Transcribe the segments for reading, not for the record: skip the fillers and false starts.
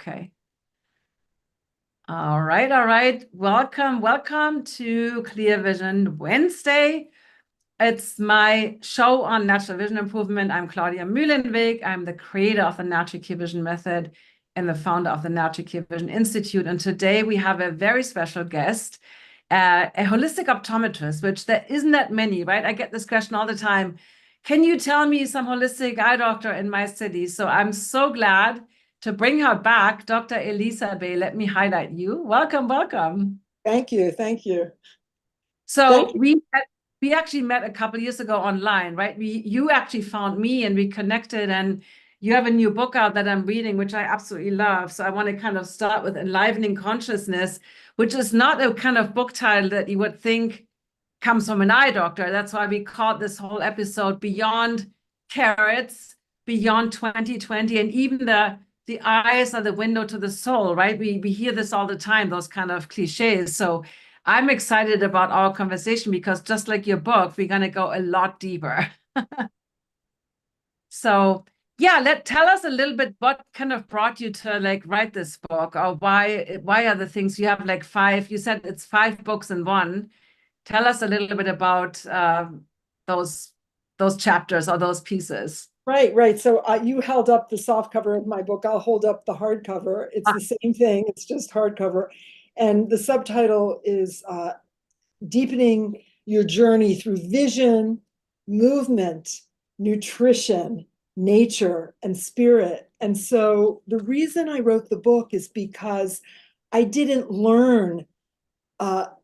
Okay. All right, all right. Welcome to Clear Vision Wednesday. It's my show on natural vision improvement. I'm Claudia Mühlenweg. I'm the creator of the Natural Clear Vision Method and the founder of the Natural Clear Vision Institute. And today we have a very special guest, a holistic optometrist, which there isn't that many, right? I get this question all the time. Can you tell me some holistic eye doctor in my city? So I'm so glad to bring her back, Dr. ElisaBe. Let me highlight you. Welcome, welcome. Thank you. Thank you. So Thank you. we actually met a couple of years ago online, right? You actually found me and we connected, and you have a new book out that I'm reading, which I absolutely love. So I want to kind of start with Enlivening Consciousness, which is not a kind of book title that you would think comes from an eye doctor. That's why we called this whole episode Beyond Carrots, Beyond 2020, and even the eyes are the window to the soul, right? We hear this all the time, those kind of cliches. So I'm excited about our conversation because just like your book, we're going to go a lot deeper. So yeah, tell us a little bit what kind of brought you to like write this book, or why are the things you have like five, you said it's 5 books in one. Tell us a little bit about those chapters or those pieces. Right, right. So you held up the soft cover of my book. I'll hold up the hardcover. It's the same thing. It's just hardcover. And the subtitle is Deepening Your Journey Through Vision, Movement, Nutrition, Nature, and Spirit. And so the reason I wrote the book is because I didn't learn all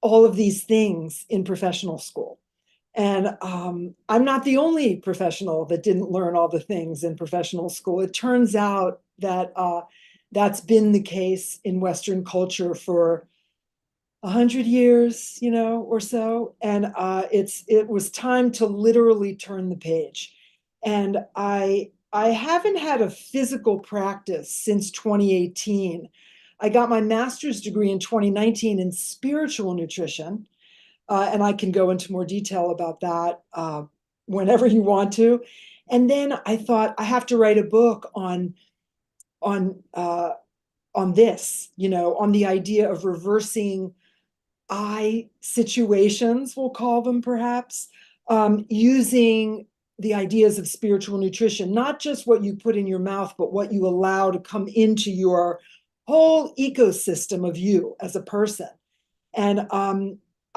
of these things in professional school. And I'm not the only professional that didn't learn all the things in professional school. It turns out that that's been the case in Western culture for 100 years, or so. And it was time to literally turn the page. And I haven't had a physical practice since 2018. I got my master's degree in 2019 in spiritual nutrition. And I can go into more detail about that whenever you want to. And then I thought I have to write a book on this, on the idea of reversing eye situations, we'll call them perhaps, using the ideas of spiritual nutrition, not just what you put in your mouth, but what you allow to come into your whole ecosystem of you as a person. And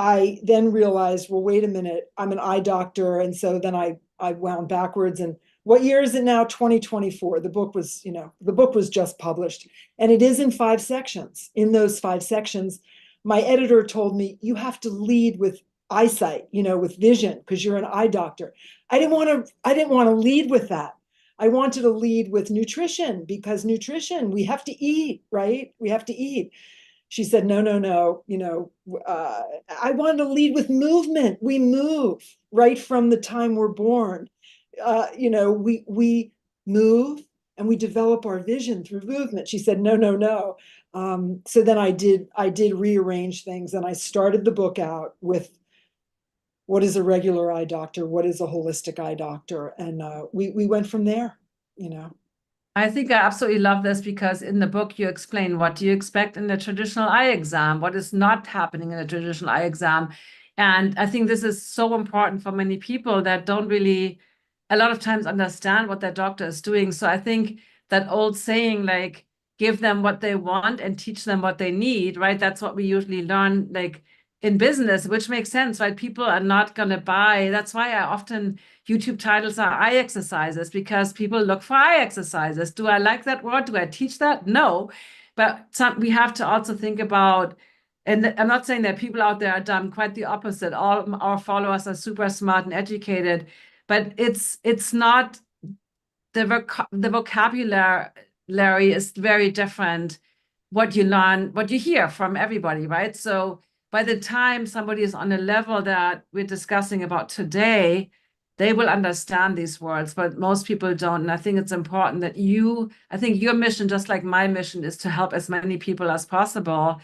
I then realized, well, wait a minute, I'm an eye doctor. And so then I wound backwards. And what year is it now? 2024. The book was just published. And it is in 5 sections. In those 5 sections, my editor told me, you have to lead with eyesight, with vision, because you're an eye doctor. I didn't want to lead with that. I wanted to lead with nutrition, because nutrition, we have to eat, right? We have to eat. She said, no. I wanted to lead with movement. We move right from the time we're born. We move and we develop our vision through movement. She said, no. So then I did rearrange things, and I started the book out with what is a regular eye doctor, what is a holistic eye doctor, and we went from there. I think I absolutely love this because in the book you explain what do you expect in the traditional eye exam, what is not happening in the traditional eye exam. And I think this is so important for many people that don't really a lot of times understand what their doctor is doing. So I think that old saying, like, give them what they want and teach them what they need, right? That's what we usually learn, like in business, which makes sense, right? People are not going to buy. That's why I often YouTube titles are eye exercises, because people look for eye exercises. Do I like that word? Do I teach that? No. But we have to also think about, and I'm not saying that people out there are dumb, quite the opposite. All our followers are super smart and educated, but it's not, the vocabulary is very different. What you learn, what you hear from everybody, right? So by the time somebody is on a level that we're discussing about today, they will understand these words, but most people don't. And I think it's important that I think your mission, just like my mission, is to help as many people as possible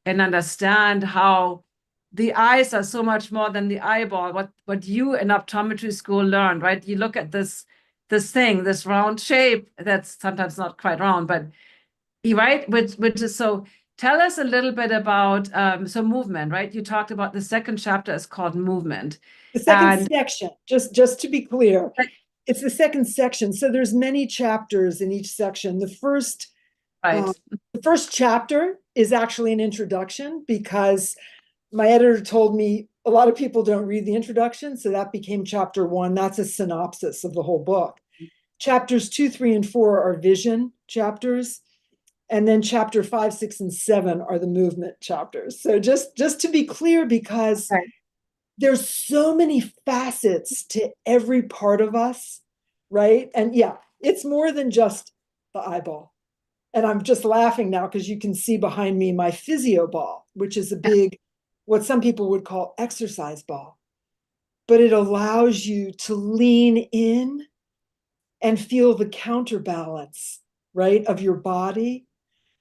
and understand how the eyes are so much more than the eyeball. What you in optometry school learned, right? You look at this thing, this round shape that's sometimes not quite round, but right? Which is so. Tell us a little bit about so movement, right? You talked about the second chapter is called movement, The second and section, just to be clear, it's the second section. So there's many chapters in each section. right, The first chapter is actually an introduction because my editor told me a lot of people don't read the introduction, so that became chapter 1. That's a synopsis of the whole book. Chapters 2, 3, and 4 are vision chapters. And then chapter 5, 6, and 7 are the movement chapters. So just to be clear, because right. there's so many facets to every part of us, right? And yeah, it's more than just the eyeball. And I'm just laughing now because you can see behind me my physio ball, which is a big, what some people would call exercise ball. But it allows you to lean in and feel the counterbalance, right, of your body.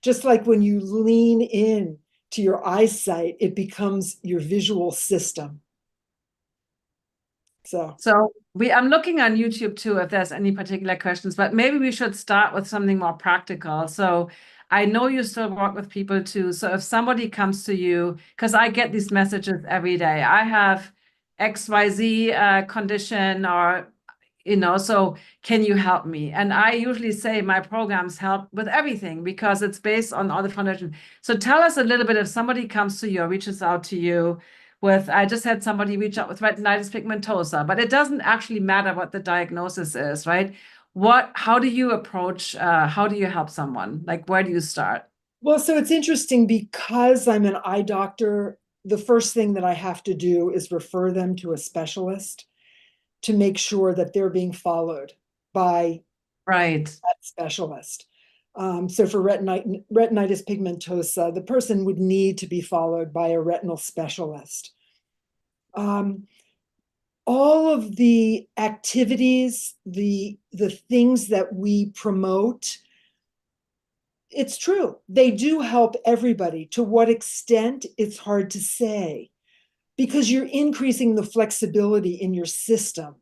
Just like when you lean in to your eyesight, it becomes your visual system. So I'm looking on YouTube too if there's any particular questions, but maybe we should start with something more practical. So I know you still work with people too. So if somebody comes to you, because I get these messages every day, I have XYZ condition or so can you help me? And I usually say my programs help with everything because it's based on all the foundation. So tell us a little bit if somebody comes to you or reaches out to you with, I just had somebody reach out with retinitis pigmentosa, but it doesn't actually matter what the diagnosis is, right? How do you approach, how do you help someone? Like, where do you start? Well, so it's interesting because I'm an eye doctor. The first thing that I have to do is refer them to a specialist to make sure that they're being followed by Right. that specialist. So for retinitis pigmentosa, the person would need to be followed by a retinal specialist. All of the activities, the things that we promote, it's true. They do help everybody. To what extent, it's hard to say because you're increasing the flexibility in your system.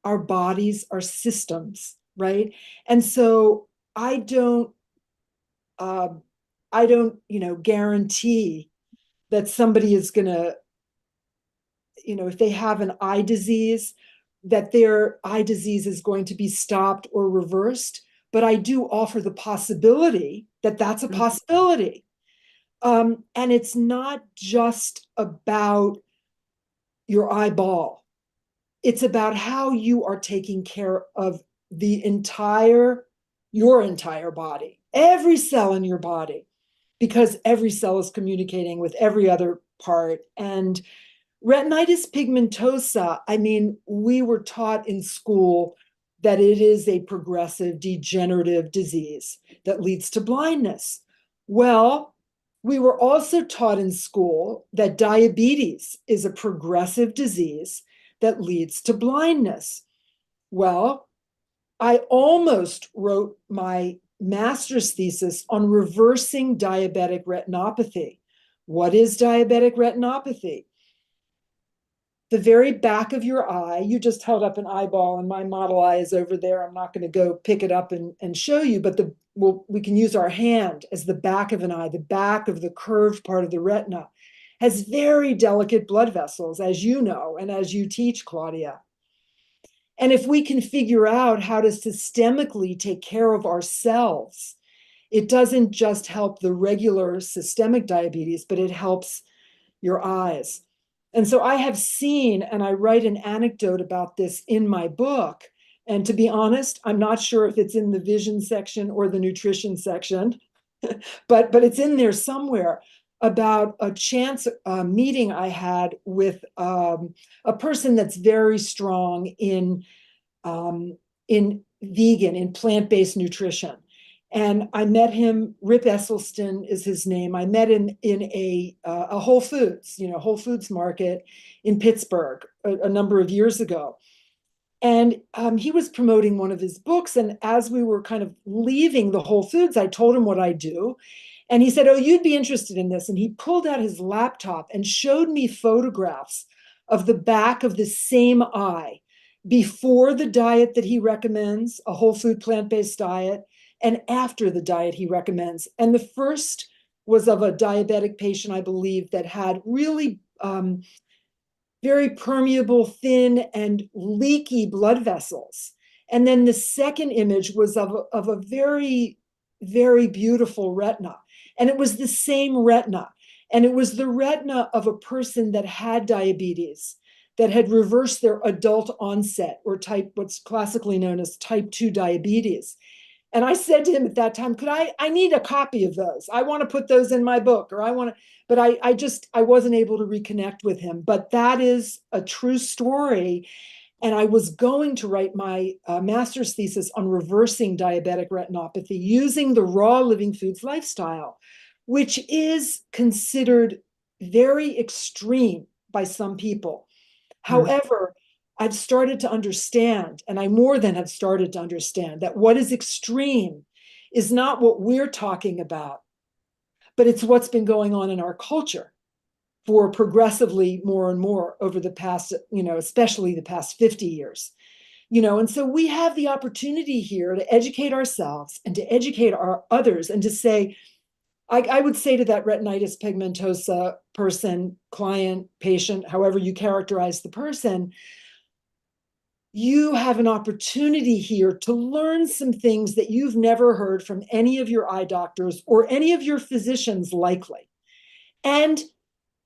Our bodies are systems, right? And so I don't, uh, guarantee that somebody is going to, if they have an eye disease, that their eye disease is going to be stopped or reversed. But I do offer the possibility that that's a possibility. And it's not just about your eyeball. It's about how you are taking care of your entire body, every cell in your body, because every cell is communicating with every other part. And retinitis pigmentosa, I mean, we were taught in school that it is a progressive degenerative disease that leads to blindness. Well, we were also taught in school that diabetes is a progressive disease that leads to blindness. Well, I almost wrote my master's thesis on reversing diabetic retinopathy. What is diabetic retinopathy? The very back of your eye, you just held up an eyeball and my model eye is over there. I'm not going to go pick it up and show you, but we can use our hand as the back of an eye. The back of the curved part of the retina has very delicate blood vessels, as you know, and as you teach, Claudia. And if we can figure out how to systemically take care of ourselves, it doesn't just help the regular systemic diabetes, but it helps your eyes. And so I have seen, and I write an anecdote about this in my book. And to be honest, I'm not sure if it's in the vision section or the nutrition section, but it's in there somewhere about a chance meeting I had with a person that's very strong in vegan, in plant-based nutrition. And I met him, Rip Esselstyn is his name. I met him in a Whole Foods, Whole Foods market in Pittsburgh a number of years ago. And he was promoting one of his books. And as we were kind of leaving the Whole Foods, I told him what I do. And he said, "Oh, you'd be interested in this." And he pulled out his laptop and showed me photographs of the back of the same eye before the diet that he recommends, a whole food plant-based diet, and after the diet he recommends. And the first was of a diabetic patient, I believe, that had really very permeable, thin, and leaky blood vessels. And then the second image was of a very, very beautiful retina. And it was the same retina. And it was the retina of a person that had diabetes, that had reversed their adult onset, or what's classically known as type 2 diabetes. And I said to him at that time, I need a copy of those. I want to put those in my book, or but I wasn't able to reconnect with him. But that is a true story. And I was going to write my master's thesis on reversing diabetic retinopathy using the raw living foods lifestyle, which is considered very extreme by some people. However, I've started to understand, and I more than have started to understand, that what is extreme is not what we're talking about, but it's what's been going on in our culture for progressively more and more over the past, especially the past 50 years. And so we have the opportunity here to educate ourselves and to educate our others, and to say, I would say to that retinitis pigmentosa person, client, patient, however you characterize the person, you have an opportunity here to learn some things that you've never heard from any of your eye doctors or any of your physicians, likely. And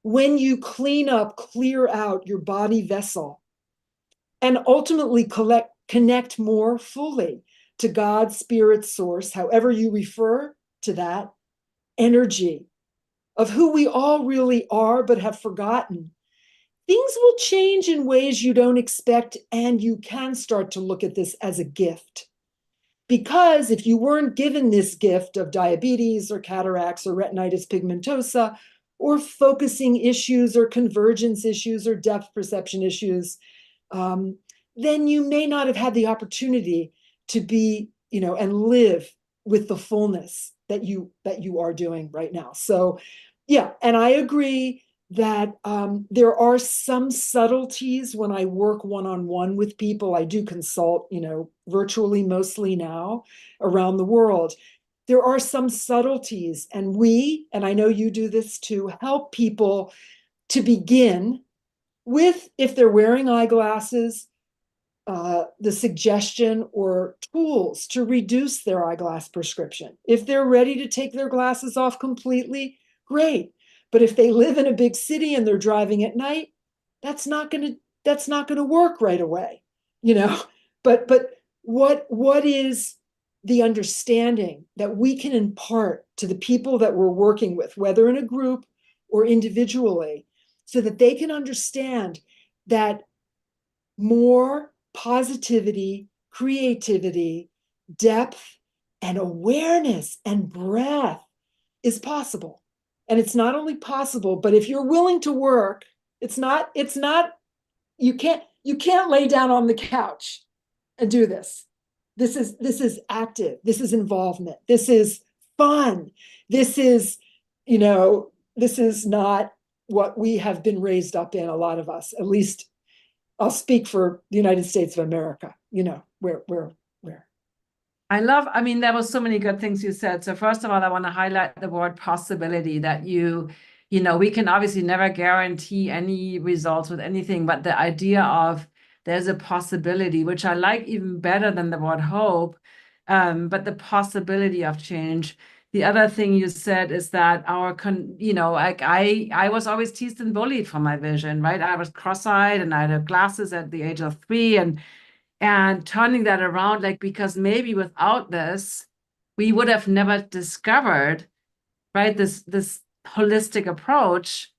when you clear out your body vessel, and ultimately connect more fully to God, spirit, source, however you refer to that energy of who we all really are but have forgotten, things will change in ways you don't expect, and you can start to look at this as a gift. Because if you weren't given this gift of diabetes or cataracts or retinitis pigmentosa or focusing issues or convergence issues or depth perception issues, then you may not have had the opportunity to be, and live with the fullness that you are doing right now. So, yeah, and I agree that there are some subtleties when I work one-on-one with people. I do consult, virtually mostly now around the world. There are some subtleties, and I know you do this too, help people to begin with, if they're wearing eyeglasses, the suggestion or tools to reduce their eyeglass prescription. If they're ready to take their glasses off completely, great. But if they live in a big city and they're driving at night, that's not going to work right away, But what is the understanding that we can impart to the people that we're working with, whether in a group or individually, so that they can understand that more positivity, creativity, depth, and awareness and breath is possible. And it's not only possible, but if you're willing to work, you can't lay down on the couch and do this. This is active. This is involvement. This is fun. This is not what we have been raised up in, a lot of us, at least. I'll speak for the United States of America, where. I mean, there was so many good things you said. So first of all, I want to highlight the word possibility, that we can obviously never guarantee any results with anything, but the idea of there's a possibility, which I like even better than the word hope, but the possibility of change. The other thing you said is that I was always teased and bullied for my vision, right? I was cross-eyed and I had glasses at the age of 3, and turning that around, because maybe without this, we would have never discovered, right, this holistic approach,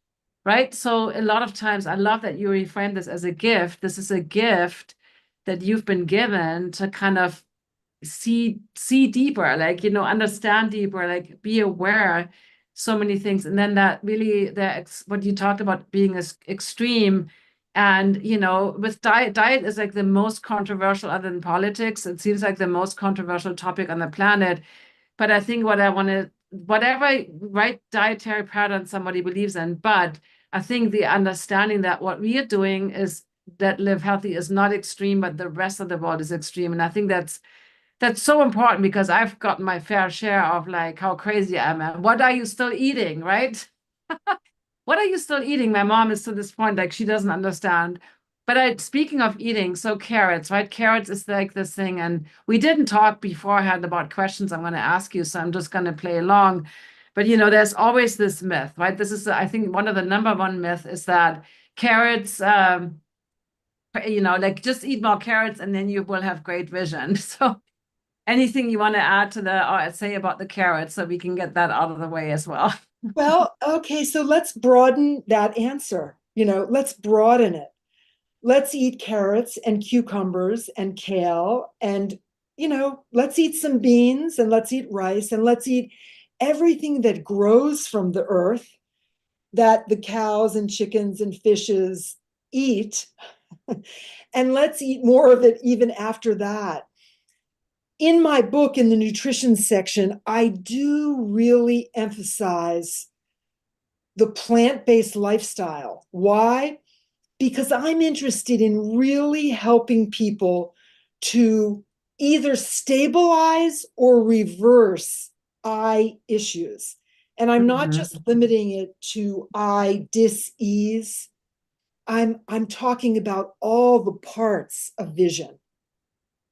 right? So a lot of times, I love that you reframe this as a gift. This is a gift that you've been given to kind of see deeper, understand deeper, be aware, so many things. And then that really, what you talked about being extreme, and with diet is the most controversial, other than politics. It seems like the most controversial topic on the planet. But I think whatever right dietary pattern somebody believes in, but I think the understanding that what we are doing is that Live Healthy is not extreme, but the rest of the world is extreme. And I think that's That's so important because I've gotten my fair share of like how crazy I am. And what are you still eating, right? What are you still eating? My mom is to this point, like she doesn't understand. But speaking of eating, so carrots, right? Carrots is like this thing. And we didn't talk beforehand about questions I'm going to ask you. So I'm just going to play along. But, there's always this myth, right? This is, I think, one of the number one myth is that carrots, like just eat more carrots and then you will have great vision. So anything you want to add to or say about the carrots so we can get that out of the way as well? Well, okay, so let's broaden that answer. Let's broaden it. Let's eat carrots and cucumbers and kale and, let's eat some beans and let's eat rice and let's eat everything that grows from the earth that the cows and chickens and fishes eat. And let's eat more of it even after that. In my book, in the nutrition section, I do really emphasize the plant-based lifestyle. Why? Because I'm interested in really helping people to either stabilize or reverse eye issues. And I'm not just limiting it to eye dis-ease. I'm talking about all the parts of vision.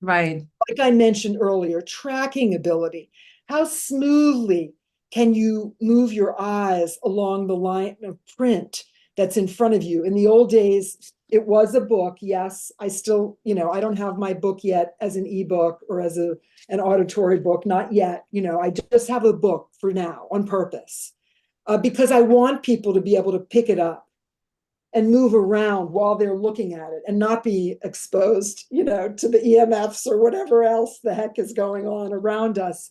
Right. Like I mentioned earlier, tracking ability. How smoothly can you move your eyes along the line of print that's in front of you? In the old days, it was a book. Yes, I still, I don't have my book yet as an ebook or as an auditory book, not yet. I just have a book for now on purpose because I want people to be able to pick it up and move around while they're looking at it and not be exposed, to the EMFs or whatever else the heck is going on around us.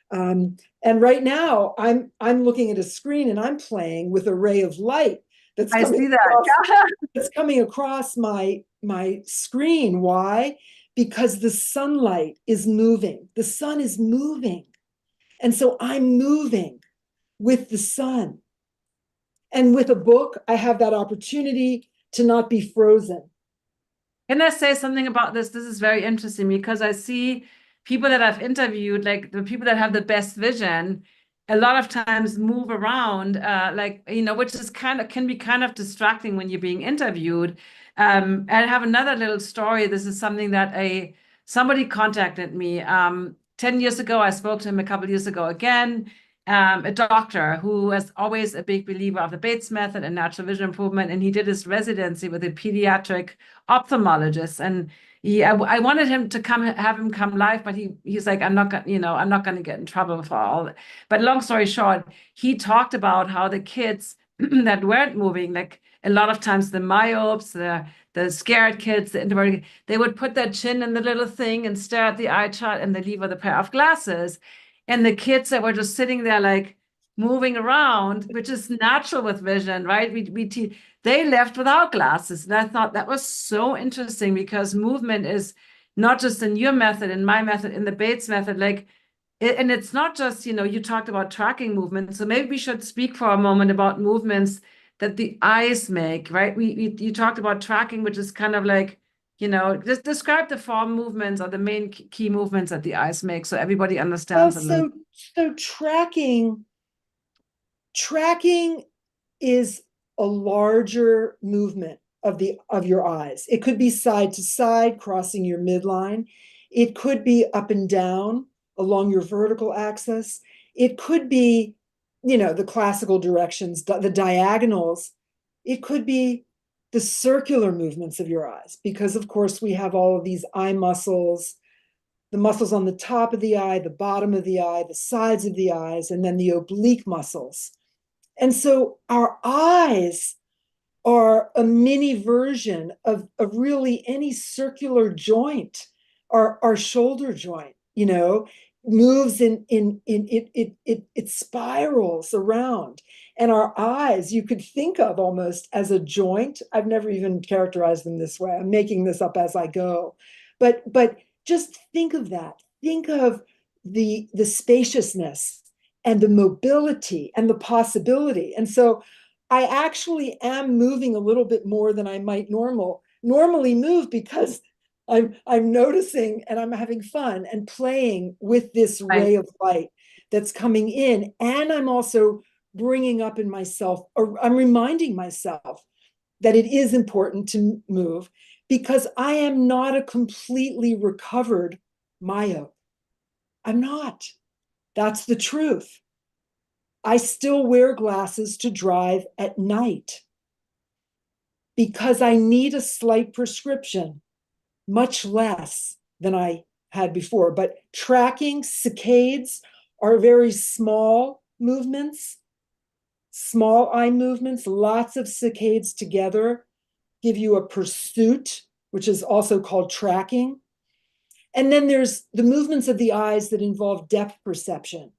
And right now, I'm looking at a screen and I'm playing with a ray of light that's I coming see that. across, that's coming across my screen. Why? Because the sunlight is moving. The sun is moving, and so I'm moving with the sun. And with a book, I have that opportunity to not be frozen. Can I say something about this? This is very interesting because I see people that I've interviewed, like the people that have the best vision, a lot of times move around, which is can be kind of distracting when you're being interviewed. I have another little story. This is something that somebody contacted me. 10 years ago, I spoke to him a couple of years ago again. A doctor who was always a big believer of the Bates method and natural vision improvement, and he did his residency with a pediatric ophthalmologist. And I wanted him to have him come live, but he's like, I'm not going to get in trouble for all. But long story short, he talked about how the kids that weren't moving, like a lot of times the myopes, the scared kids, the introverted, they would put their chin in the little thing and stare at the eye chart and they leave with a pair of glasses. And the kids that were just sitting there like moving around, which is natural with vision, right? They left without glasses. And I thought that was so interesting because movement is not just in your method, in my method, in the Bates method, and it's not just, you talked about tracking movement. So maybe we should speak for a moment about movements that the eyes make, right? You talked about tracking, which is kind of like, just describe the form movements or the main key movements that the eyes make so everybody Well, understands a little. so tracking is a larger movement of your eyes. It could be side to side, crossing your midline. It could be up and down along your vertical axis. It could be, the classical directions, the diagonals. It could be the circular movements of your eyes, because of course we have all of these eye muscles, the muscles on the top of the eye, the bottom of the eye, the sides of the eyes, and then the oblique muscles. And so our eyes are a mini version of really any circular joint. Our shoulder joint, moves it spirals around. And our eyes, you could think of almost as a joint. I've never even characterized them this way. I'm making this up as I go. But just think of that. Think of the spaciousness and the mobility and the possibility. And so I actually am moving a little bit more than I might normally move, because I'm noticing and I'm having fun and playing with this Right. ray of light that's coming in. And I'm also bringing up in myself, or I'm reminding myself that it is important to move because I am not a completely recovered myope. I'm not. That's the truth. I still wear glasses to drive at night because I need a slight prescription, much less than I had before. But tracking saccades are very small movements, small eye movements, lots of saccades together give you a pursuit, which is also called tracking. And then there's the movements of the eyes that involve depth perception.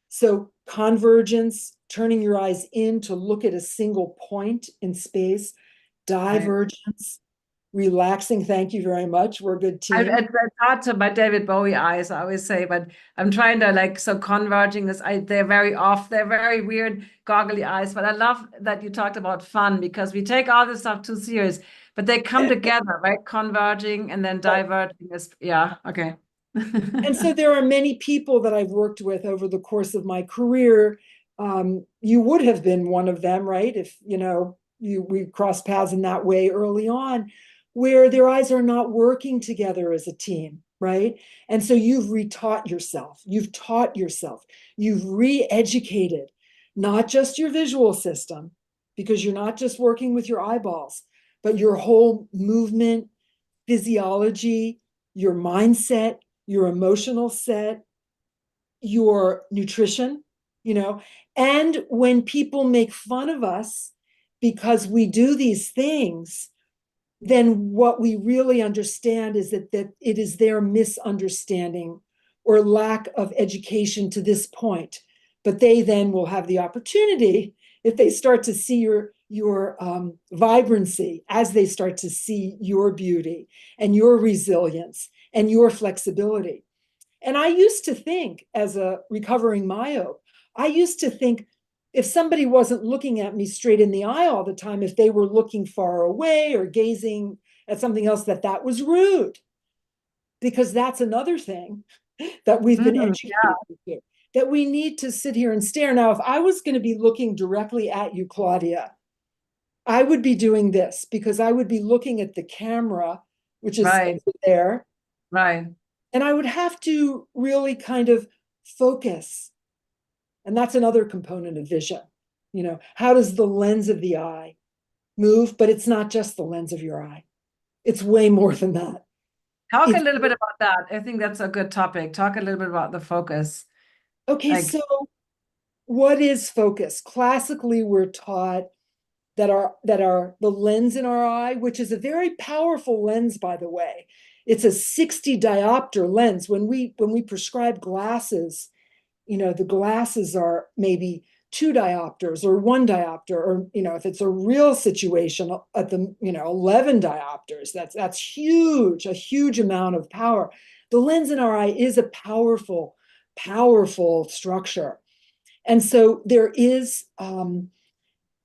So convergence, turning your eyes in to look at a single point in space, Right. divergence, relaxing. Thank you very much. We're a good team. It's hard to my David Bowie eyes, I always say, but I'm trying to like, so converging is, they're very off, they're very weird, goggly eyes. But I love that you talked about fun because we take all this stuff too serious, but they come together, right? Converging and then diverging is, yeah, okay. And so there are many people that I've worked with over the course of my career. You would have been one of them, right? If we crossed paths in that way early on, where their eyes are not working together as a team, right? And so you've retaught yourself, you've taught yourself, you've re-educated not just your visual system, because you're not just working with your eyeballs, but your whole movement, physiology, your mindset, your emotional set, your nutrition, and when people make fun of us because we do these things, then what we really understand is that it is their misunderstanding or lack of education to this point. But they then will have the opportunity, if they start to see your vibrancy, as they start to see your beauty and your resilience and your flexibility. And I used to think, as a recovering myope, I used to think if somebody wasn't looking at me straight in the eye all the time, if they were looking far away or gazing at something else, that was rude. Because that's another thing that we've been Yeah. educated to, that we need to sit here and stare. Now, if I was going to be looking directly at you, Claudia, I would be doing this because I would be looking at the camera, which is Right, over there, right. and I would have to really kind of focus. And that's another component of vision. How does the lens of the eye move? But it's not just the lens of your eye, it's way more than that. Talk a It's little bit about that. I think that's a good topic. Talk a little bit about the focus. okay. Like, So, what is focus? Classically, we're taught that are the lens in our eye, which is a very powerful lens, by the way. It's a 60 diopter lens. When we prescribe glasses, the glasses are maybe 2 diopters or 1 diopter, or if it's a real situation at the 11 diopters. That's huge, a huge amount of power. The lens in our eye is a powerful structure, and so there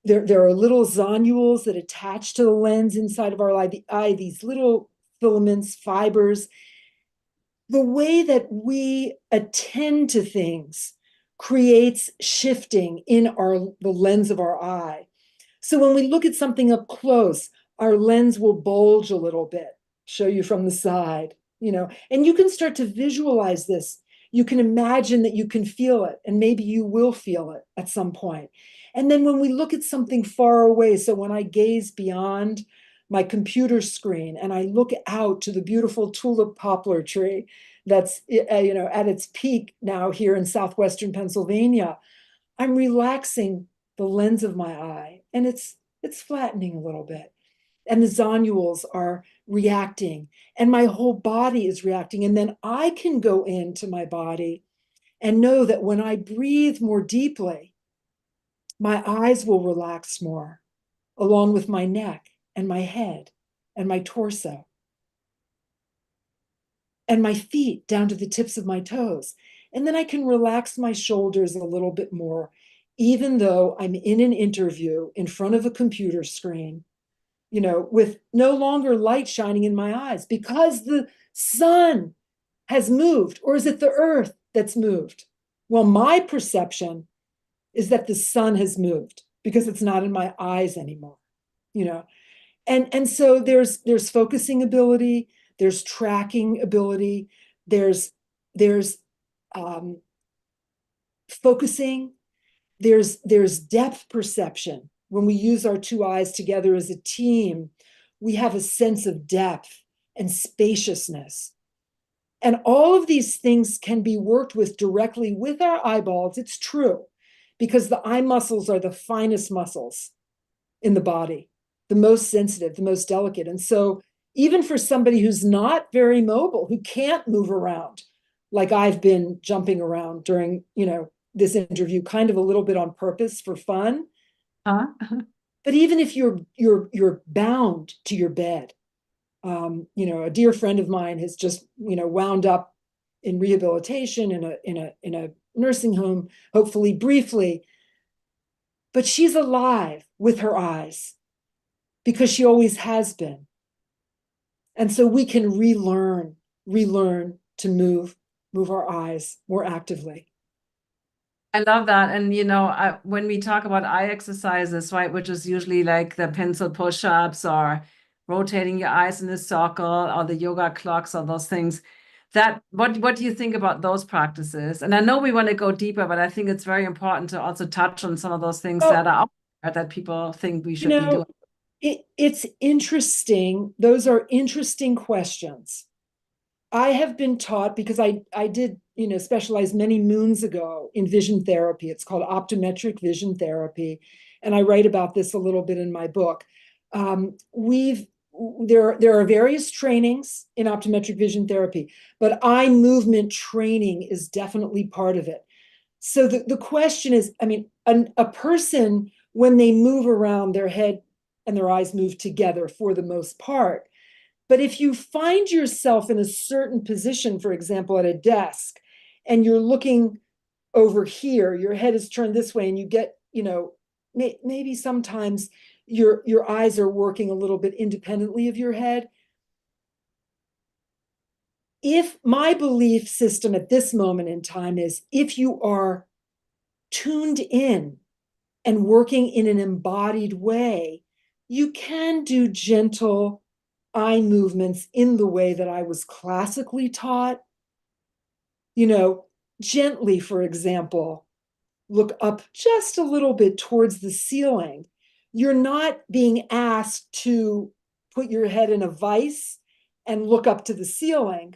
are little zonules that attach to the lens inside of our eye, these little filaments, fibers. The way that we attend to things creates shifting in the lens of our eye. So when we look at something up close, our lens will bulge a little bit, show you from the side, and you can start to visualize this. You can imagine that you can feel it, and maybe you will feel it at some point. And then when we look at something far away, so when I gaze beyond my computer screen and I look out to the beautiful tulip poplar tree that's at its peak now here in southwestern Pennsylvania, I'm relaxing the lens of my eye, and it's flattening a little bit, and the zonules are reacting, and my whole body is reacting. And then I can go into my body and know that when I breathe more deeply, my eyes will relax more, along with my neck and my head and my torso and my feet down to the tips of my toes. And then I can relax my shoulders a little bit more, even though I'm in an interview in front of a computer screen with no longer light shining in my eyes because the sun has moved? Or is it the earth that's moved? Well, my perception is that the sun has moved because it's not in my eyes anymore, and so there's focusing ability, there's tracking ability, there's focusing, there's depth perception. When we use our two eyes together as a team, we have a sense of depth and spaciousness. And all of these things can be worked with directly with our eyeballs. It's true, because the eye muscles are the finest muscles in the body, the most sensitive, the most delicate. And so even for somebody who's not very mobile, who can't move around, like I've been jumping around during, this interview, kind of a little bit on purpose for fun. But even if you're bound to your bed, a dear friend of mine has just, wound up in rehabilitation in a nursing home, hopefully briefly, but she's alive with her eyes because she always has been. And so we can relearn to move our eyes more actively. I love that. And, when we talk about eye exercises, right, which is usually like the pencil push-ups or rotating your eyes in a circle or the yoga clocks or those things, what do you think about those practices? And I know we want to go deeper, but I think it's very important to also touch on some of those things that are out there that people think we should be doing. It's interesting. Those are interesting questions. I have been taught, because I did, specialize many moons ago in vision therapy. It's called optometric vision therapy. And I write about this a little bit in my book. There are various trainings in optometric vision therapy, but eye movement training is definitely part of it. So the question is, a person, when they move around, their head and their eyes move together for the most part. But if you find yourself in a certain position, for example, at a desk, and you're looking over here, your head is turned this way, and you get, maybe sometimes your eyes are working a little bit independently of your head. If my belief system at this moment in time is, if you are tuned in and working in an embodied way, you can do gentle eye movements in the way that I was classically taught. Gently, for example, look up just a little bit towards the ceiling. You're not being asked to put your head in a vice and look up to the ceiling,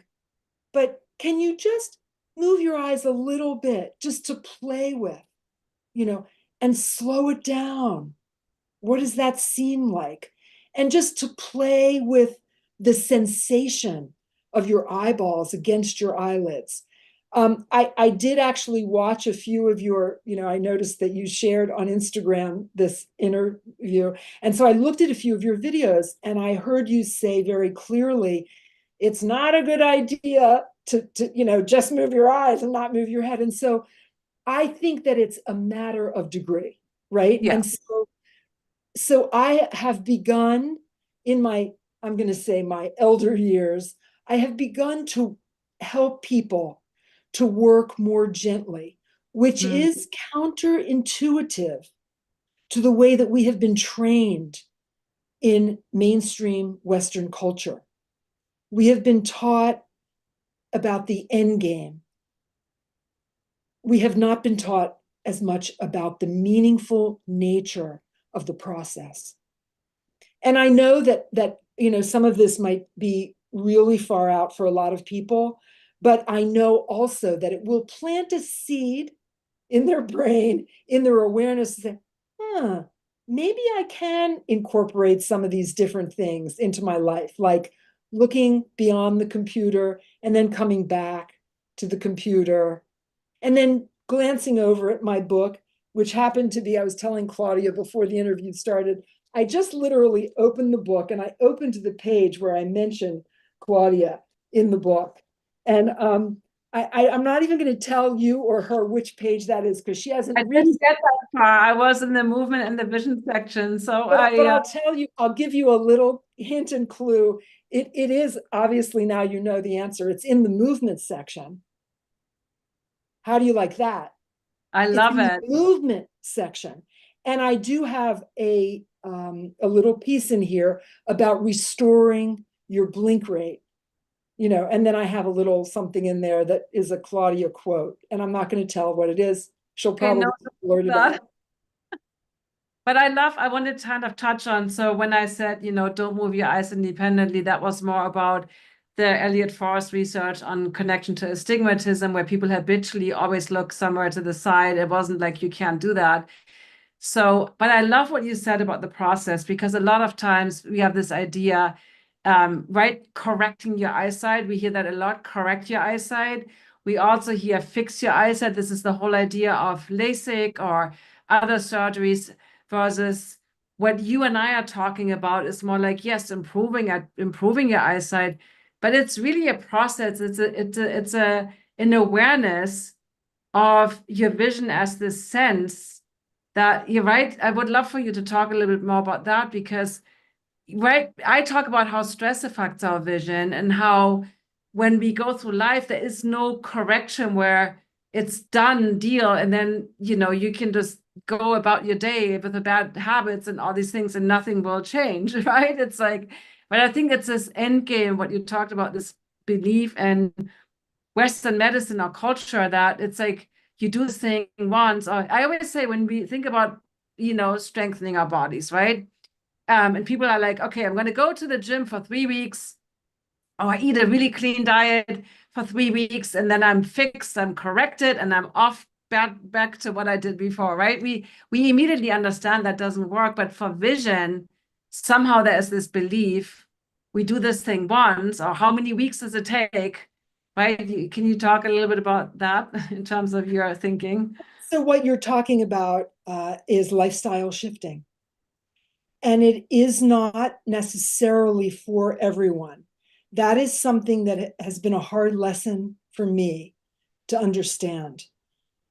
but can you just move your eyes a little bit just to play with, and slow it down? What does that seem like? And just to play with the sensation of your eyeballs against your eyelids. I did actually watch a few of your, I noticed that you shared on Instagram this interview. And so I looked at a few of your videos, and I heard you say very clearly, it's not a good idea to just move your eyes and not move your head. And so I think that it's a matter of degree, right? Yeah. And so I have begun in I'm going to say my elder years, I have begun to help people to work more gently, which is counterintuitive to the way that we have been trained in mainstream Western culture. We have been taught about the end game. We have not been taught as much about the meaningful nature of the process. And I know that some of this might be really far out for a lot of people, but I know also that it will plant a seed in their brain, in their awareness, that, maybe I can incorporate some of these different things into my life, like looking beyond the computer and then coming back to the computer, and then glancing over at my book, which happened to be, I was telling Claudia before the interview started, I just literally opened the book and I opened to the page where I mentioned Claudia in the book. And I'm not even going to tell you or her which page that is because she hasn't I really. didn't get that far. I was in the movement and the vision section. So But I'll tell you, I'll give you a little hint and clue. It is obviously now you know the answer. It's in the movement section. How do you like that? I It's love in the it. movement section. And I do have a little piece in here about restoring your blink rate, and then I have a little something in there that is a Claudia quote, and I'm not going to tell what it is. She'll Okay, probably no, blurt it that. out. But I wanted to kind of touch on, so when I said, don't move your eyes independently, that was more about the Elliot Forrest research on connection to astigmatism, where people habitually always look somewhere to the side. It wasn't like you can't do that. So, but I love what you said about the process, because a lot of times we have this idea, right? Correcting your eyesight. We hear that a lot, correct your eyesight. We also hear fix your eyesight. This is the whole idea of LASIK or other surgeries, versus what you and I are talking about is more like, yes, improving your eyesight, but it's really a process. It's an awareness of your vision as this sense that you're right. I would love for you to talk a little bit more about that, because right, I talk about how stress affects our vision and how when we go through life, there is no correction where it's done deal. And then, you can just go about your day with the bad habits and all these things and nothing will change, right? It's like, but I think it's this end game, what you talked about, this belief and Western medicine or culture that it's like you do this thing once. Or I always say when we think about, strengthening our bodies, right? And people are like, okay, I'm going to go to the gym for 3 weeks, or I eat a really clean diet for 3 weeks, and then I'm fixed, I'm corrected, and I'm off back to what I did before, right? We immediately understand that doesn't work, but for vision, somehow there is this belief we do this thing once, or how many weeks does it take, right? Can you talk a little bit about that in terms of your thinking? So what you're talking about is lifestyle shifting. And it is not necessarily for everyone. That is something that has been a hard lesson for me to understand,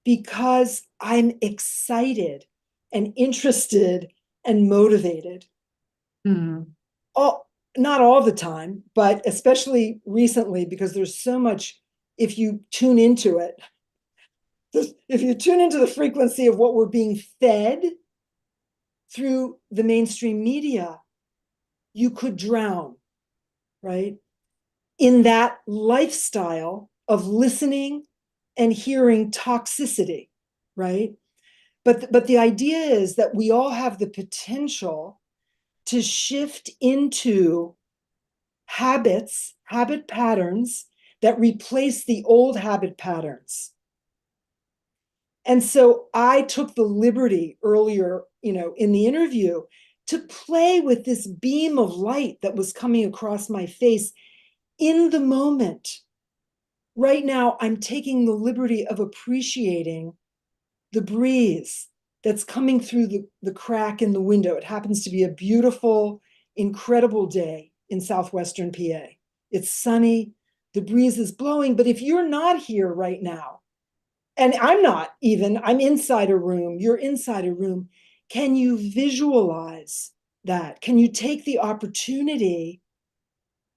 because I'm excited and interested and motivated. Hmm. Not all the time, but especially recently, because there's so much, if you tune into it, if you tune into the frequency of what we're being fed through the mainstream media, you could drown, right? In that lifestyle of listening and hearing toxicity, right? But the idea is that we all have the potential to shift into habit patterns that replace the old habit patterns. And so I took the liberty earlier, in the interview, to play with this beam of light that was coming across my face in the moment. Right now, I'm taking the liberty of appreciating the breeze that's coming through the crack in the window. It happens to be a beautiful, incredible day in southwestern PA. It's sunny, the breeze is blowing, but if you're not here right now, and I'm not even, I'm inside a room, you're inside a room, can you visualize that? Can you take the opportunity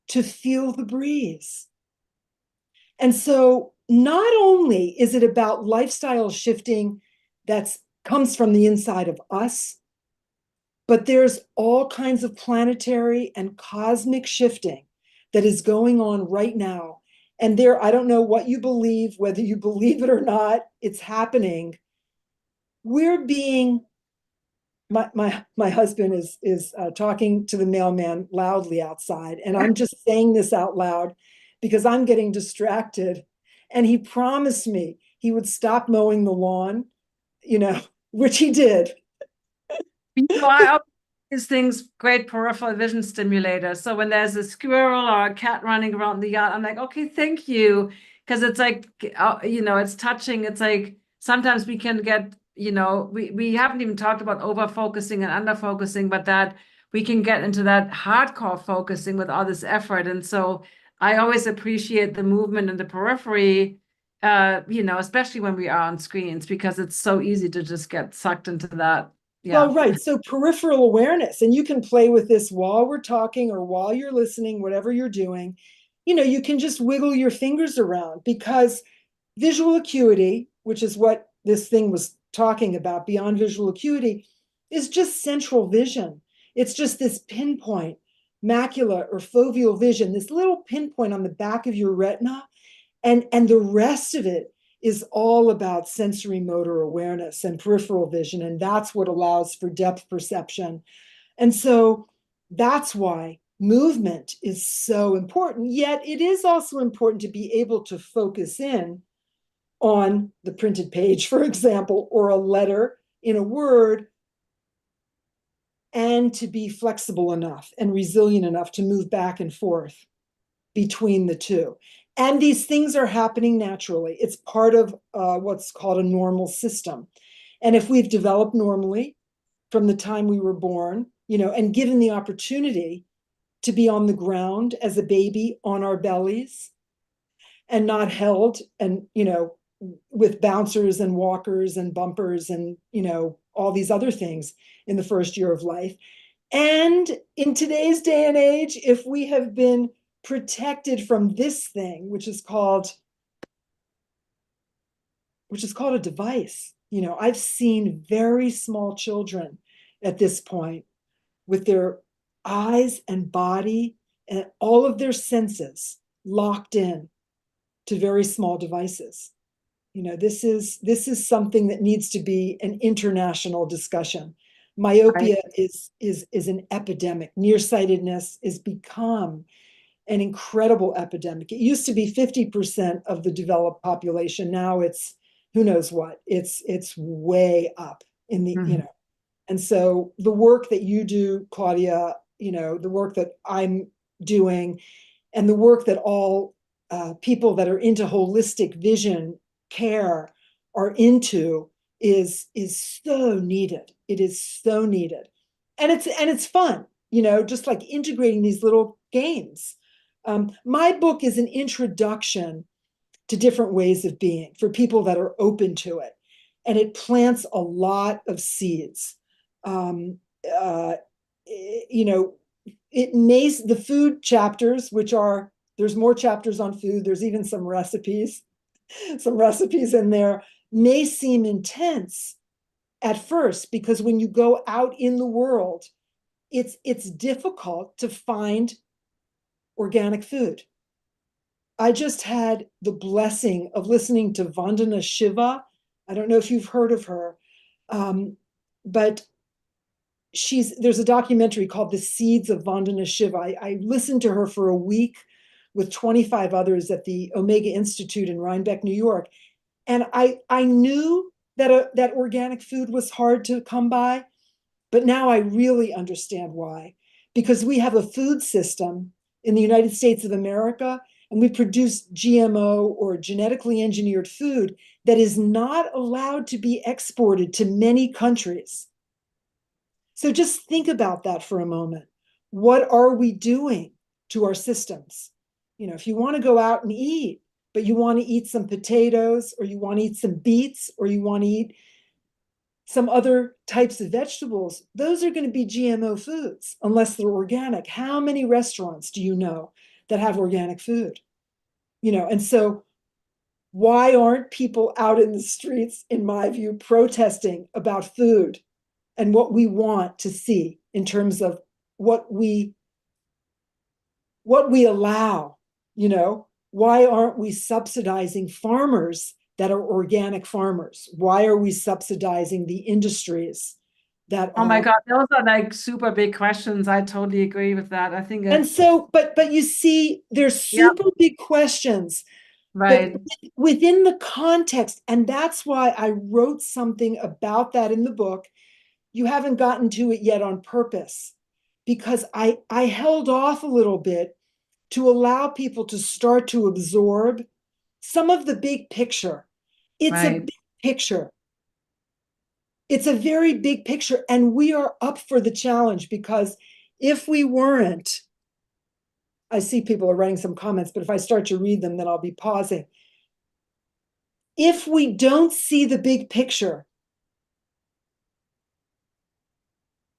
to feel the breeze? And so not only is it about lifestyle shifting that comes from the inside of us, but there's all kinds of planetary and cosmic shifting that is going on right now. And there, I don't know what you believe, whether you believe it or not, it's happening. We're being, my husband is talking to the mailman loudly outside, and I'm just saying this out loud because I'm getting distracted. And he promised me he would stop mowing the lawn, which he did. I always these things great peripheral vision stimulators. So when there's a squirrel or a cat running around the yard, I'm like, okay, thank you. Because it's like, it's touching. It's like sometimes we can get, we haven't even talked about over focusing and under focusing, but that we can get into that hardcore focusing with all this effort. And so I always appreciate the movement in the periphery especially when we are on screens, because it's so easy to just get sucked into that. Well, right. So peripheral awareness, and you can play with this while we're talking or while you're listening, whatever you're doing. You can just wiggle your fingers around, because visual acuity, which is what this thing was talking about, beyond visual acuity, is just central vision. It's just this pinpoint, macula or foveal vision, this little pinpoint on the back of your retina. And the rest of it is all about sensory motor awareness and peripheral vision. And that's what allows for depth perception. And so that's why movement is so important. Yet it is also important to be able to focus in on the printed page, for example, or a letter in a word, and to be flexible enough and resilient enough to move back and forth between the two. And these things are happening naturally. It's part of what's called a normal system. And if we've developed normally from the time we were born, and given the opportunity to be on the ground as a baby on our bellies and not held and, with bouncers and walkers and bumpers and, all these other things in the first year of life. And in today's day and age, if we have been protected from this thing, which is called a device. I've seen very small children at this point with their eyes and body and all of their senses locked in to very small devices. This is something that needs to be an international discussion. Myopia is an epidemic. Nearsightedness has become an incredible epidemic. It used to be 50% of the developed population. Now it's who knows what. It's way up in the, And so the work that you do, Claudia, the work that I'm doing, and the work that all people that are into holistic vision care are into is so needed. It is so needed. And it's fun, just like integrating these little games. My book is an introduction to different ways of being for people that are open to it. And it plants a lot of seeds. The food chapters, there's more chapters on food. There's even some recipes in there, may seem intense at first, because when you go out in the world, it's difficult to find organic food. I just had the blessing of listening to Vandana Shiva. I don't know if you've heard of her, but there's a documentary called The Seeds of Vandana Shiva. I listened to her for a week with 25 others at the Omega Institute in Rhinebeck, New York. And I knew that organic food was hard to come by, but now I really understand why. Because we have a food system in the United States of America, and we produce GMO or genetically engineered food that is not allowed to be exported to many countries. So just think about that for a moment. What are we doing to our systems? If you want to go out and eat, but you want to eat some potatoes, or you want to eat some beets, or you want to eat some other types of vegetables, those are going to be GMO foods unless they're organic. How many restaurants do you know that have organic food? And so why aren't people out in the streets, in my view, protesting about food and what we want to see in terms of what we allow? Why aren't we subsidizing farmers that are organic farmers? Why are we subsidizing the industries that Oh my God, those are like super big questions. I totally agree with that. I think and so, but you see, there's super big questions, right. But within the context, and that's why I wrote something about that in the book. You haven't gotten to it yet on purpose, because I held off a little bit to allow people to start to absorb some of the big picture. It's a big picture. It's a very big picture, and we are up for the challenge, because if we weren't, I see people are writing some comments, but if I start to read them, then I'll be pausing. if we don't see the big picture,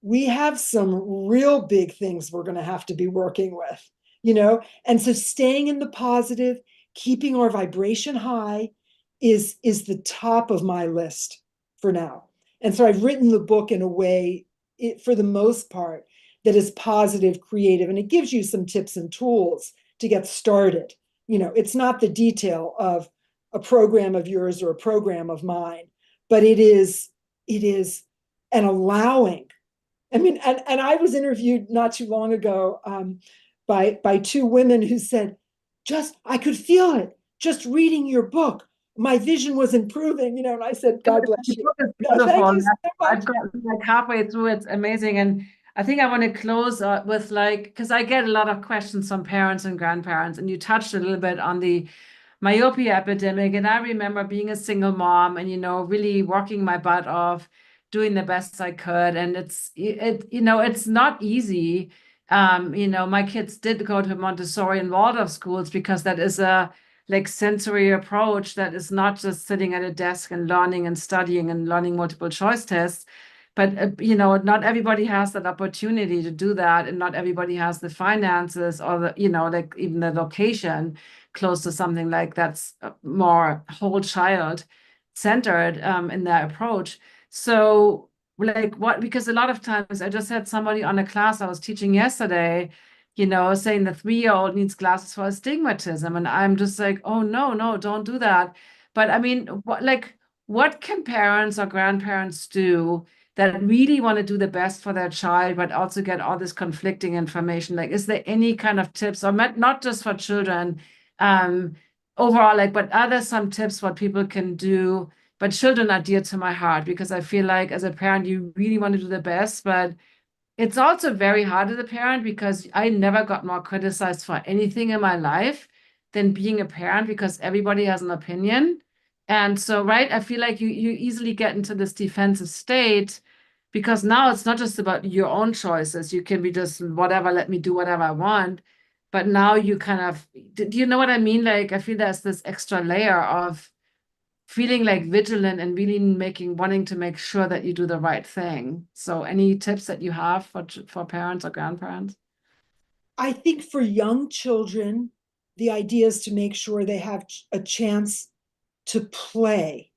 we have some real big things we're going to have to be working with, you know? And so staying in the positive, keeping our vibration high is the top of my list for now. And so I've written the book in a way, for the most part, that is positive, creative, and it gives you some tips and tools to get started. You know, it's not the detail of a program of yours or a program of mine, but it is an allowing. I mean, and I was interviewed not too long ago by two women who said, I could feel it just reading your book. My vision was improving, you know, and I said, God bless The you. book is No, thank beautiful. you so I've much. gotten like halfway through. It's amazing. And I think I want to close with like, because I get a lot of questions from parents and grandparents, and you touched a little bit on the myopia epidemic. And I remember being a single mom and, you know, really working my butt off, doing the best I could. And it's not easy. You know, my kids did go to Montessori and Waldorf schools because that is a like sensory approach that is not just sitting at a desk and learning and studying and learning multiple choice tests. But, you know, not everybody has that opportunity to do that. And not everybody has the finances or the, you know, like even the location close to something like that's more whole child centered in their approach. So like what, because a lot of times I just had somebody on a class I was teaching yesterday, you know, saying the 3-year-old needs glasses for astigmatism. And I'm just like, oh, no, don't do that. But I mean, what can parents or grandparents do that really want to do the best for their child, but also get all this conflicting information? Like, is there any kind of tips, or not just for children, um, overall, like, but are there some tips what people can do? But children are dear to my heart because I feel like as a parent, you really want to do the best, but it's also very hard as a parent because I never got more criticized for anything in my life than being a parent because everybody has an opinion. And so, right, I feel like you easily get into this defensive state because now it's not just about your own choices. You can be just whatever, let me do whatever I want. But now you kind of, do you know what I mean? Like, I feel there's this extra layer of feeling like vigilant and really wanting to make sure that you do the right thing. So any tips that you have for parents or grandparents? I think for young children, the idea is to make sure they have a chance to play.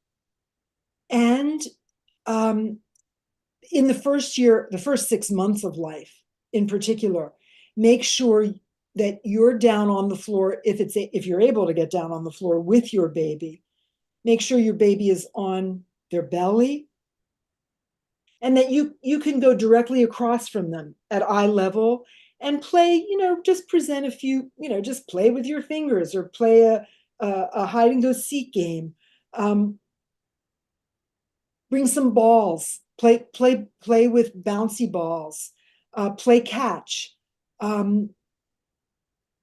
And um, in the first year, the first 6 months of life in particular, make sure that you're down on the floor if you're able to get down on the floor with your baby. Make sure your baby is on their belly and that you can go directly across from them at eye level and play, you know, just present a few, you know, just play with your fingers or play a hide and go seek game. Bring some balls, play with bouncy balls, play catch, um,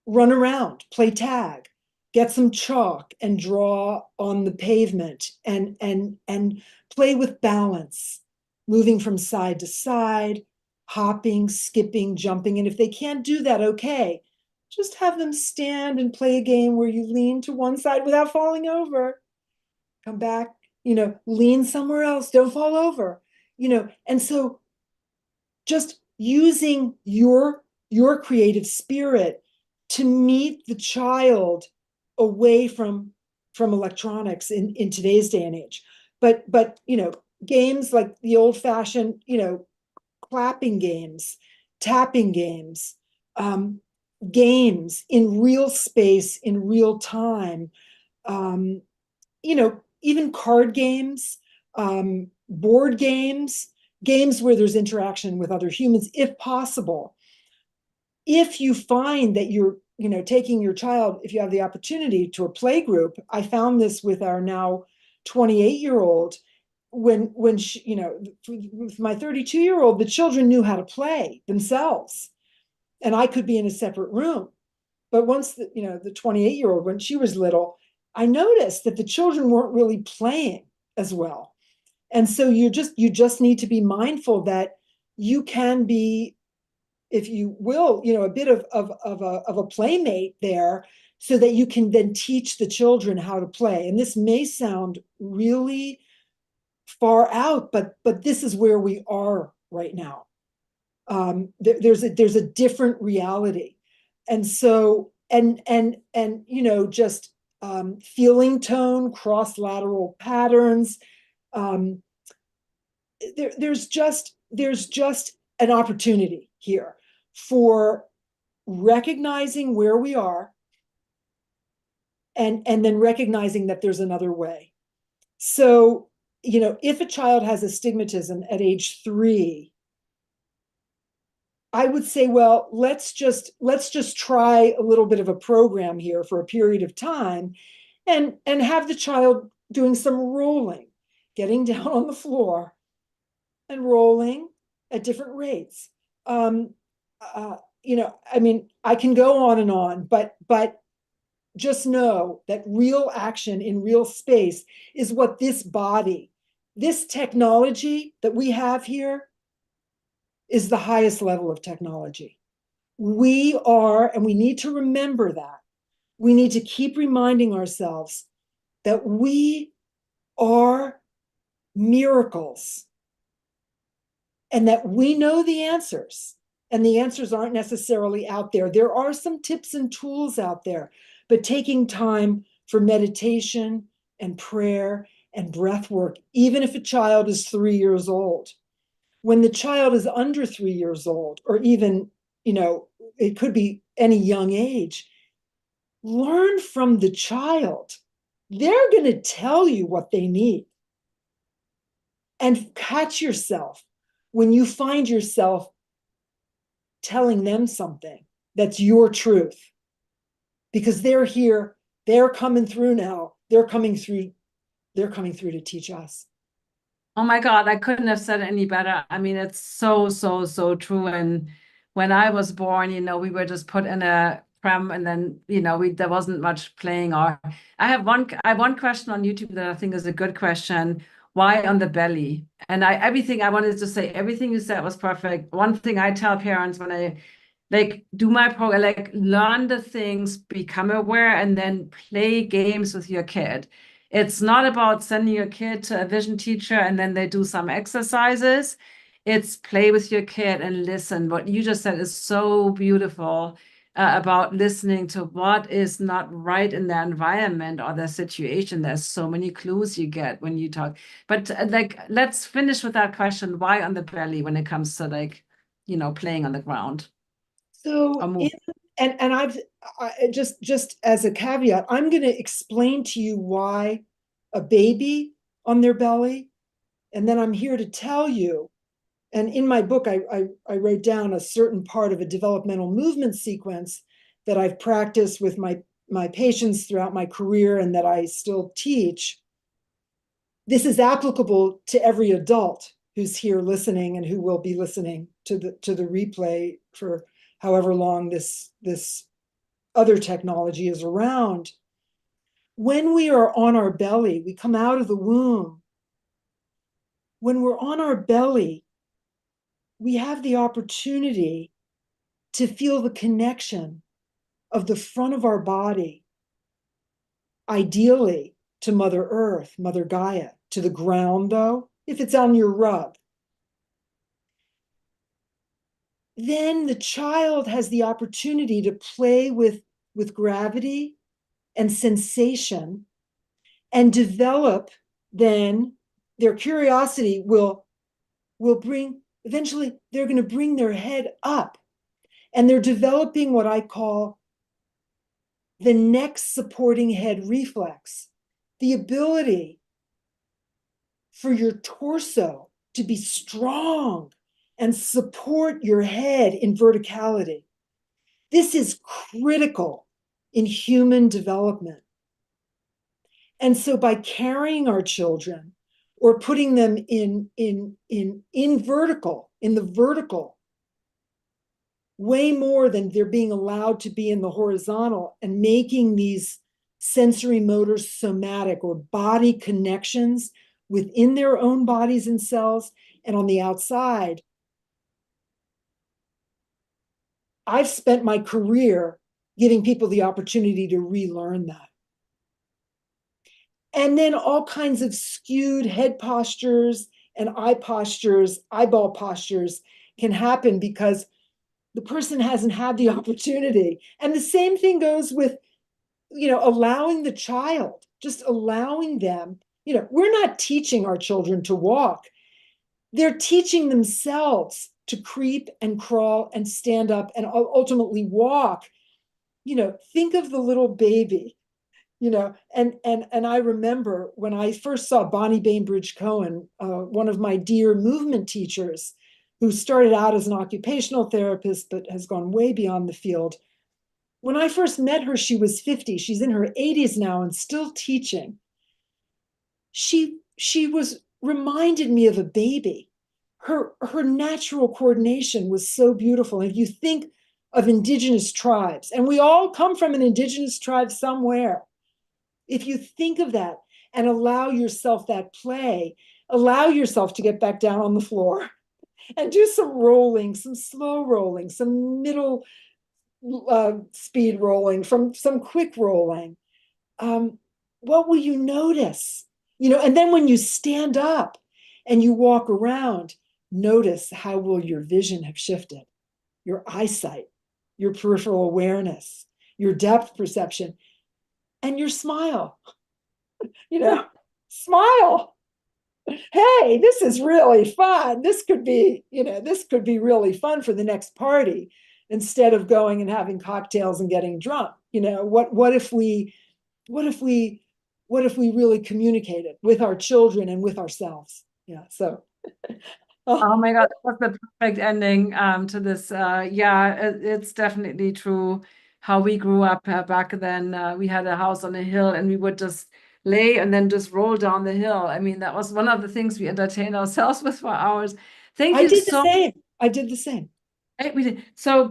run around, play tag, get some chalk and draw on the pavement and play with balance, moving from side to side, hopping, skipping, jumping. And if they can't do that, okay, just have them stand and play a game where you lean to one side without falling over. Come back, you know, lean somewhere else, don't fall over, you know. And so just using your creative spirit to meet the child away from electronics in today's day and age. But you know, games like the old-fashioned, you know, clapping games, tapping games, games in real space in real time, um, you know, even card games, board games, games where there's interaction with other humans, if possible. If you find that you're, you know, taking your child, if you have the opportunity, to a play group, I found this with our now 28-year-old. When she, you know, with my 32-year-old, the children knew how to play themselves, and I could be in a separate room. But once the, you know, the 28-year-old, when she was little, I noticed that the children weren't really playing as well. And so you just need to be mindful that you can be, if you will, you know, a bit of a playmate there so that you can then teach the children how to play. And this may sound really far out, but this is where we are right now. There's a different reality. And so, and just feeling tone, cross-lateral patterns. There's just an opportunity here for recognizing where we are and then recognizing that there's another way. So, if a child has astigmatism at age 3, I would say, well, let's just try a little bit of a program here for a period of time and have the child doing some rolling, getting down on the floor and rolling at different rates. I can go on and on, but just know that real action in real space is what this body, this technology that we have here, is the highest level of technology. We are, and we need to remember that. We need to keep reminding ourselves that we are miracles and that we know the answers, and the answers aren't necessarily out there. There are some tips and tools out there, but taking time for meditation and prayer and breath work, even if a child is 3 years old. When the child is under 3 years old, or even, it could be any young age, learn from the child. They're going to tell you what they need. And catch yourself when you find yourself telling them something that's your truth. Because they're here, they're coming through now. They're coming through to teach us. Oh my God, I couldn't have said it any better. I mean, it's so, so, so true. And when I was born, we were just put in a pram, and then, there wasn't much playing. Or I have one question on YouTube that I think is a good question. Why on the belly? And everything I wanted to say, everything you said was perfect. One thing I tell parents when I do my program, learn the things, become aware, and then play games with your kid. It's not about sending your kid to a vision teacher and then they do some exercises. It's play with your kid and listen. What you just said is so beautiful about listening to what is not right in their environment or their situation. There's so many clues you get when you talk. But let's finish with that question. Why on the belly when it comes to playing on the ground? So, just as a caveat, I'm going to explain to you why a baby on their belly, and then I'm here to tell you. And in my book, I write down a certain part of a developmental movement sequence that I've practiced with my patients throughout my career and that I still teach. This is applicable to every adult who's here listening and who will be listening to the replay for however long this other technology is around. When we are on our belly, we come out of the womb. When we're on our belly, we have the opportunity to feel the connection of the front of our body, ideally to Mother Earth, Mother Gaia, to the ground though, if it's on your rug. Then the child has the opportunity to play with gravity and sensation and develop. Then their curiosity will bring, eventually they're going to bring their head up, and they're developing what I call the neck supporting head reflex, the ability for your torso to be strong and support your head in verticality. This is critical in human development. And so by carrying our children or putting them in vertical, in the vertical, way more than they're being allowed to be in the horizontal, and making these sensory motor somatic or body connections within their own bodies and cells and on the outside. I've spent my career giving people the opportunity to relearn that. And then all kinds of skewed head postures and eye postures, eyeball postures can happen because the person hasn't had the opportunity. And the same thing goes with, allowing the child, just allowing them. We're not teaching our children to walk. They're teaching themselves to creep and crawl and stand up and ultimately walk. Think of the little baby. And I remember when I first saw Bonnie Bainbridge Cohen, one of my dear movement teachers, who started out as an occupational therapist but has gone way beyond the field. When I first met her, she was 50. She's in her 80s now and still teaching. She was reminded me of a baby. Her natural coordination was so beautiful. And if you think of indigenous tribes, and we all come from an indigenous tribe somewhere, if you think of that and allow yourself that play, allow yourself to get back down on the floor and do some rolling, some slow rolling, some middle speed rolling, from some quick rolling. What will you notice? And then when you stand up and you walk around, notice how will your vision have shifted, your eyesight, your peripheral awareness, your depth perception, and your smile. Smile. Hey, this is really fun. This could be really fun for the next party, instead of going and having cocktails and getting drunk. What if we really communicated with our children and with ourselves? Yeah. So. Oh my God, that was the perfect ending to this. It's definitely true how we grew up back then. We had a house on a hill and we would just lay and then just roll down the hill. I mean, that was one of the things we entertained ourselves with for hours. Thank you so much. I did the same. We did. So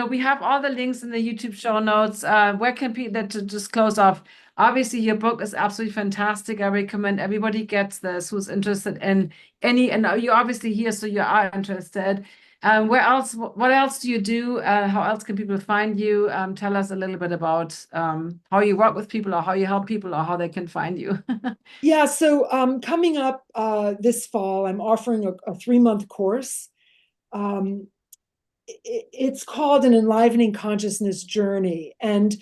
we have all the links in the YouTube show notes. Where can people, to just close off? Obviously, your book is absolutely fantastic. I recommend everybody gets this who's interested in any, and you're obviously here, so you are interested. What else do you do? How else can people find you? Tell us a little bit about how you work with people or how you help people or how they can find you. Yeah, so coming up this fall, I'm offering a 3-month course. It's called an Enlivening Consciousness Journey, and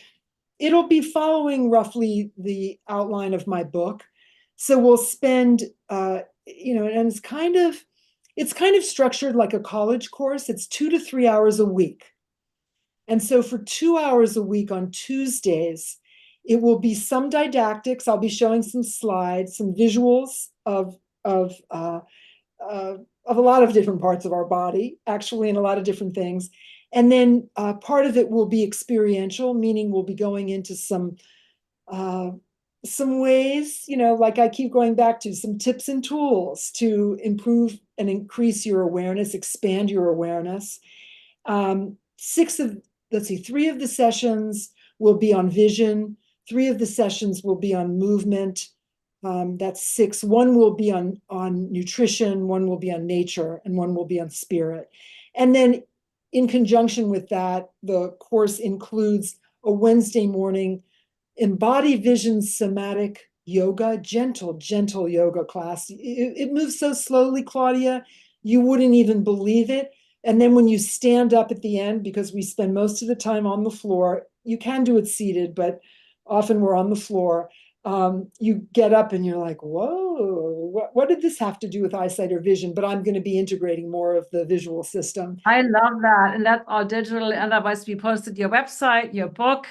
it'll be following roughly the outline of my book. So we'll spend, and it's kind of structured like a college course. It's 2 to 3 hours a week. And so for 2 hours a week on Tuesdays, it will be some didactics. I'll be showing some slides, some visuals of a lot of different parts of our body, actually, and a lot of different things. And then part of it will be experiential, meaning we'll be going into some ways, like I keep going back to, some tips and tools to improve and increase your awareness, expand your awareness. 3 of the sessions will be on vision. 3 of the sessions will be on movement. That's 6. 1 will be on nutrition, 1 will be on nature, and 1 will be on spirit. And then in conjunction with that, the course includes a Wednesday morning EmbodyVision somatic yoga, gentle yoga class. It moves so slowly, Claudia, you wouldn't even believe it. And then when you stand up at the end, because we spend most of the time on the floor, you can do it seated, but often we're on the floor. You get up and you're like, whoa, what did this have to do with eyesight or vision? But I'm going to be integrating more of the visual system. I love that. And that's all digital. And otherwise, we posted your website, your book.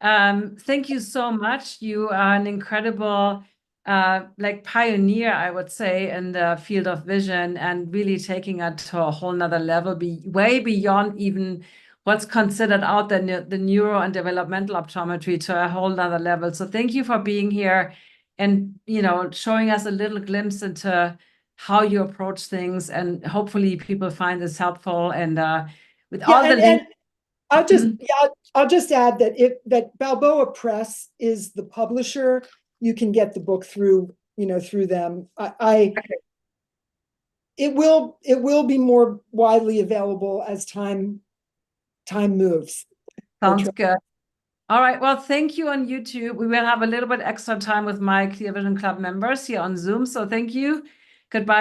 Thank you so much. You are an incredible pioneer, I would say, in the field of vision and really taking it to a whole nother level, way beyond even what's considered out there, the neuro and developmental optometry, to a whole nother level. So thank you for being here and, showing us a little glimpse into how you approach things, and hopefully people find this helpful. And with all the links. I'll just add that Balboa Press is the publisher. You can get the book through them. It will be more widely available as time moves. Sounds good. All right. Well, thank you on YouTube. We will have a little bit extra time with my Clear Vision Club members here on Zoom. So thank you. Goodbye.